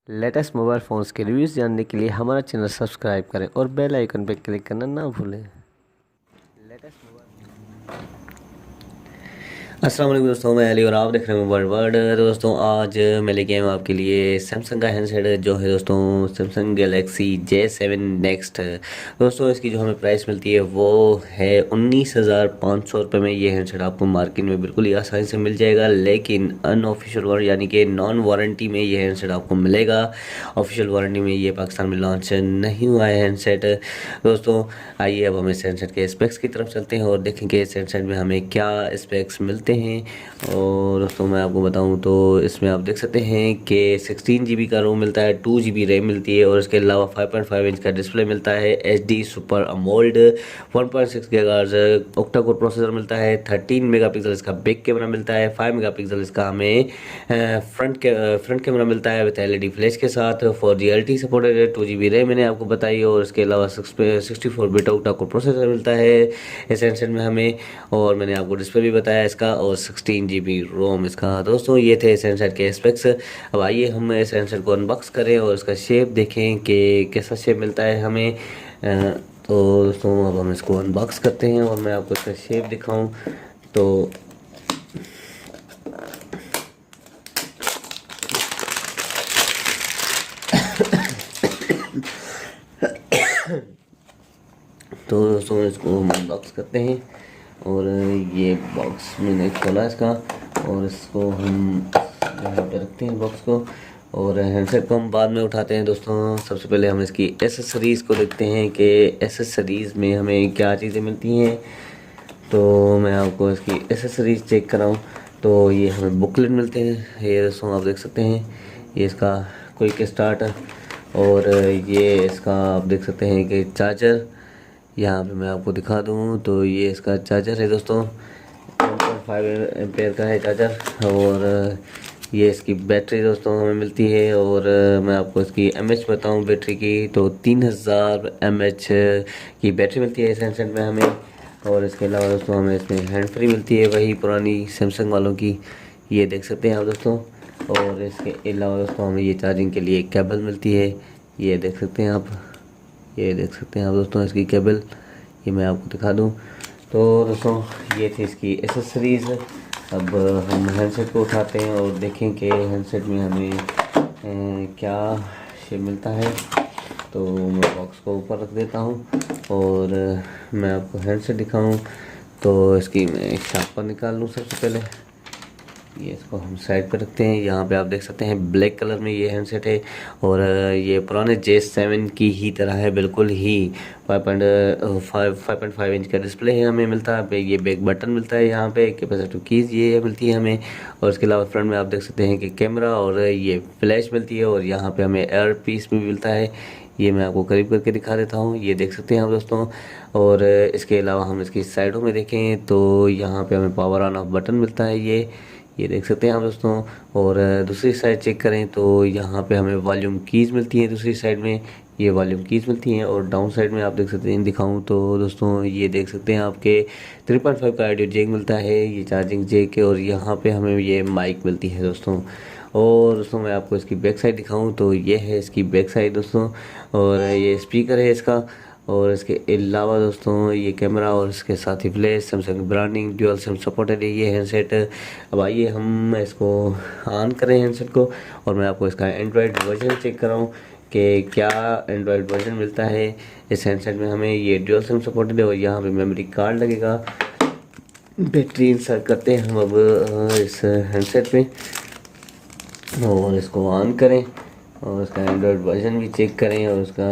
Latest mobile phones के reviews जानने के लिए हमारा चैनल सब्सक्राइब करें और बेल आइकन पर क्लिक करना ना भूलें। लेटेस्ट मोबाइल अस्सलाम वालेकुम दोस्तों, मैं अली और आप देख रहे हैं मोबाइल वर्ल्ड। दोस्तों आज मैं लेके आया हूँ आपके लिए सैमसंग का हैंडसेट जो है दोस्तों सैमसंग गैलेक्सी J7 नेक्स्ट। दोस्तों इसकी जो हमें प्राइस मिलती है वो है 19,500 रुपये में। ये हैंडसेट आपको मार्केट में बिल्कुल ही आसानी से मिल जाएगा, लेकिन अनऑफिशियल वारंटी यानी कि नॉन वारंटी में ये हैंडसेट आपको मिलेगा। ऑफिशियल वारंटी में ये पाकिस्तान में लॉन्च नहीं हुआ है हैंडसेट। दोस्तों आइए अब हम इस हैंडसेट के स्पेक्स की तरफ चलते हैं और देखेंगे इस हैंडसेट में हमें क्या स्पेक्स मिलते हैं। और दोस्तों मैं आपको बताऊं तो इसमें आप देख सकते हैं कि 16 GB का रोम मिलता है, 2 GB रैम मिलती है और इसके अलावा 5.5 इंच का डिस्प्ले मिलता है, HD super AMOLED, 1.6 gigahertz octa core processor मिलता है, 13 मेगापिक्सल इसका बैक कैमरा मिलता है, 5 मेगापिक्सल इसका हमें फ्रंट कैमरा मिलता है विद LED फ्लैश के साथ, 4G LTE सपोर्टेड है, 2 GB रैम मैंने आपको बताई और इसके अलावा 64 बिट ऑक्टा कोर प्रोसेसर मिलता है इस हैंडसेट में हमें। और मैंने आपको डिस्प्ले भी बताया इसका और 16 GB रोम इसका। दोस्तों ये थे इस हैंडसेट के स्पेक्स। अब आइए हम इस हैंडसेट को अनबॉक्स करें और इसका शेप देखें कि कैसा शेप मिलता है हमें। तो दोस्तों अब हम इसको अनबॉक्स करते हैं और मैं आपको इसका शेप दिखाऊं तो दोस्तों इसको हम अनबॉक्स करते हैं और ये बॉक्स मैंने खोला इसका और इसको हम यहाँ पे रखते हैं बॉक्स को और हैंडसेट को हम बाद में उठाते हैं। दोस्तों सबसे पहले हम इसकी एसेसरीज़ को देखते हैं कि एसेसरीज़ में हमें क्या चीज़ें मिलती हैं। तो मैं आपको इसकी एसेसरीज़ चेक कराऊँ तो ये हमें बुकलेट मिलते हैं। ये दोस्तों आप देख सकते हैं, ये इसका क्विक स्टार्ट और ये इसका आप देख सकते हैं कि चार्जर। यहाँ पे मैं आपको दिखा दूँ तो ये इसका चार्जर है दोस्तों, 1.5 एम्पेयर का है चार्जर। और ये इसकी बैटरी दोस्तों हमें मिलती है और मैं आपको इसकी mAh बताऊँ बैटरी की तो 3000 mAh की बैटरी मिलती है इस हैंडसेट में हमें। और इसके अलावा दोस्तों हमें इसमें हैंड फ्री मिलती है वही पुरानी सैमसंग वालों की, ये देख सकते हैं आप दोस्तों। और इसके अलावा दोस्तों हमें ये चार्जिंग के लिए केबल मिलती है, ये देख सकते हैं आप, ये देख सकते हैं आप दोस्तों इसकी केबल, ये मैं आपको दिखा दूं। तो दोस्तों ये थी इसकी एसेसरीज़। अब हम हैंडसेट को उठाते हैं और देखें कि हैंडसेट में हमें क्या शेप मिलता है। तो मैं बॉक्स को ऊपर रख देता हूं और मैं आपको हैंडसेट दिखाऊं तो इसकी मैं शार्पर निकाल लूँ सबसे पहले। ये इसको हम साइड पर रखते हैं। यहाँ पे आप देख सकते हैं ब्लैक कलर में ये हैंडसेट है और ये पुराने J7 की ही तरह है बिल्कुल ही। 5.5 इंच का डिस्प्ले है हमें मिलता है, ये बैक बटन मिलता है, यहाँ पे कैपेसिटिव कीज़ ये मिलती है हमें। और इसके अलावा फ्रंट में आप देख सकते हैं कि कैमरा और ये फ्लैश मिलती है और यहाँ पे हमें एयर पीस भी मिलता है, ये मैं आपको करीब करके दिखा देता हूँ, ये देख सकते हैं आप दोस्तों। और इसके अलावा हम इसकी साइडों में देखें तो यहाँ पे हमें पावर ऑन ऑफ बटन मिलता है, ये देख सकते हैं आप दोस्तों। और दूसरी साइड चेक करें तो यहाँ पे हमें वॉल्यूम कीज़ मिलती हैं, दूसरी साइड में ये वॉल्यूम कीज़ मिलती हैं। और डाउन साइड में आप देख सकते हैं, दिखाऊं तो दोस्तों ये देख सकते हैं आपके 3.5 का ऑडियो जैक मिलता है, ये चार्जिंग जैक है और यहाँ पे हमें ये माइक मिलती है दोस्तों। और दोस्तों मैं आपको इसकी बैक साइड दिखाऊं तो ये है इसकी बैक साइड दोस्तों और ये स्पीकर है इसका। और इसके अलावा दोस्तों ये कैमरा और इसके साथ ही flash, Samsung branding, dual sim supported है ये हैंडसेट। अब आइए हम इसको ऑन करें हैंडसेट को और मैं आपको इसका एंड्रॉयड वर्जन चेक कराऊँ कि क्या एंड्रॉयड वर्जन मिलता है इस हैंडसेट में हमें। ये ड्यूअल सिम सपोर्टेड है और यहाँ पे मेमोरी कार्ड लगेगा। बैटरी इंसर्ट करते हैं हम अब इस हैंडसेट पे और इसको ऑन करें और उसका एंड्रॉयड वर्जन भी चेक करें और उसका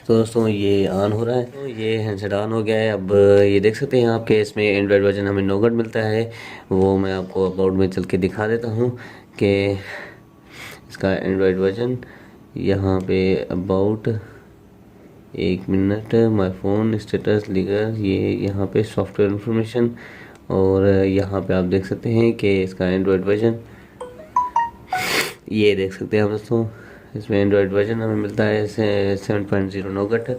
तो दोस्तों ये ऑन हो रहा है, तो ये हैंडसेट ऑन हो गया है। अब ये देख सकते हैं आपके इसमें एंड्रॉयड वर्जन हमें नौगढ़ मिलता है, वो मैं आपको अबाउट में चल के दिखा देता हूँ कि इसका एंड्रॉयड वर्जन यहाँ पे about 1 minute my phone status लिखकर ये यहाँ पे सॉफ्टवेयर इंफॉर्मेशन और यहाँ पे आप देख सकते हैं कि इसका एंड्रॉयड वर्जन ये देख सकते हैं आप दोस्तों, इसमें एंड्रॉयड वर्जन हमें मिलता है 7.0 नौगढ़।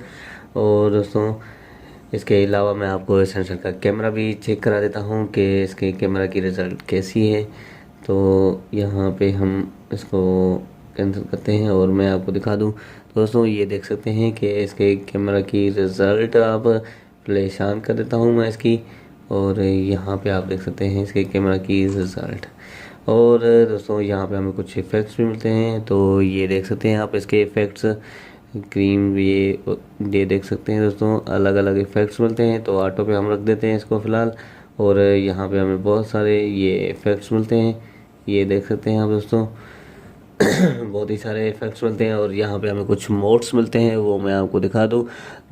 और दोस्तों इसके अलावा मैं आपको सैमसंग का कैमरा भी चेक करा देता हूँ कि इसके कैमरा की रिज़ल्ट कैसी है। तो यहाँ पे हम इसको कैंसिल करते हैं और मैं आपको दिखा दूँ दोस्तों, ये देख सकते हैं कि इसके कैमरा की रिज़ल्ट आप फ्लैश ऑन कर देता हूँ मैं इसकी, और यहाँ पे आप देख सकते हैं इसके कैमरा की रिज़ल्ट। और दोस्तों यहाँ पे हमें कुछ इफ़ेक्ट्स भी मिलते हैं, तो ये देख सकते हैं आप इसके इफ़ेक्ट्स क्रीम, ये देख सकते हैं दोस्तों, अलग अलग इफ़ेक्ट्स मिलते हैं। तो ऑटो पे हम रख देते हैं इसको फ़िलहाल, और यहाँ पे हमें बहुत सारे ये इफ़ेक्ट्स मिलते हैं, ये देख सकते हैं आप दोस्तों बहुत ही सारे इफ़ेक्ट्स मिलते हैं। और यहाँ पे हमें कुछ मोड्स मिलते हैं, वो मैं आपको दिखा दूँ।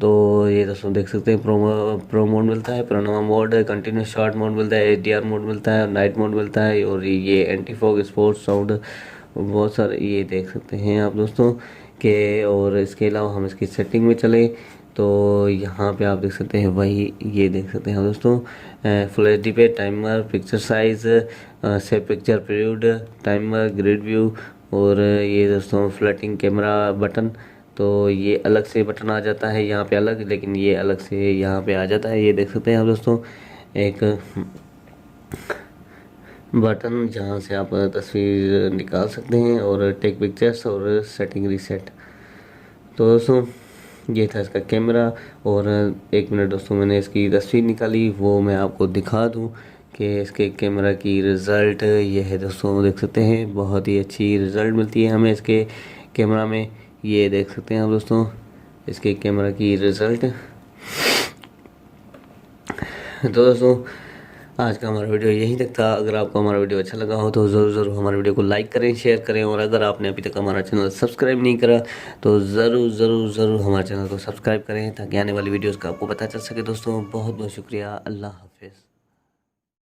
तो ये दोस्तों देख सकते हैं प्रो मोड मिलता है, प्रोनोवा मोड, कंटिन्यूस शॉर्ट मोड मिलता है, HDR मोड मिलता है, नाइट मोड मिलता है, और ये एंटी फॉग, स्पोर्ट्स साउंड, बहुत सारे ये देख सकते हैं आप दोस्तों के। और इसके अलावा हम इसकी सेटिंग में चले तो यहाँ पे आप देख सकते हैं वही, ये देख सकते हैं दोस्तों फुल HD पे timer, picture size, save picture period, timer, grid view, और ये दोस्तों फ्लैटिंग कैमरा बटन। तो ये अलग से बटन आ जाता है यहाँ पे अलग, लेकिन ये अलग से यहाँ पे आ जाता है, ये देख सकते हैं आप दोस्तों, एक बटन जहाँ से आप तस्वीर निकाल सकते हैं और टेक पिक्चर्स और सेटिंग रीसेट। तो दोस्तों ये था इसका कैमरा। और एक मिनट दोस्तों, मैंने इसकी तस्वीर निकाली, वो मैं आपको दिखा दूँ कि इसके कैमरा की रिज़ल्ट ये है दोस्तों, देख सकते हैं बहुत ही अच्छी रिज़ल्ट मिलती है हमें इसके कैमरा में, ये देख सकते हैं आप दोस्तों इसके कैमरा की रिज़ल्ट। तो दोस्तों आज का हमारा वीडियो यहीं तक था। अगर आपको हमारा वीडियो अच्छा लगा हो तो ज़रूर हमारे वीडियो को लाइक करें, शेयर करें, और अगर आपने अभी तक हमारा चैनल सब्सक्राइब नहीं करा तो ज़रूर हमारे चैनल को सब्सक्राइब करें, ताकि आने वाली वीडियोस का आपको पता चल सके। दोस्तों बहुत बहुत शुक्रिया, अल्लाह हाफिज़।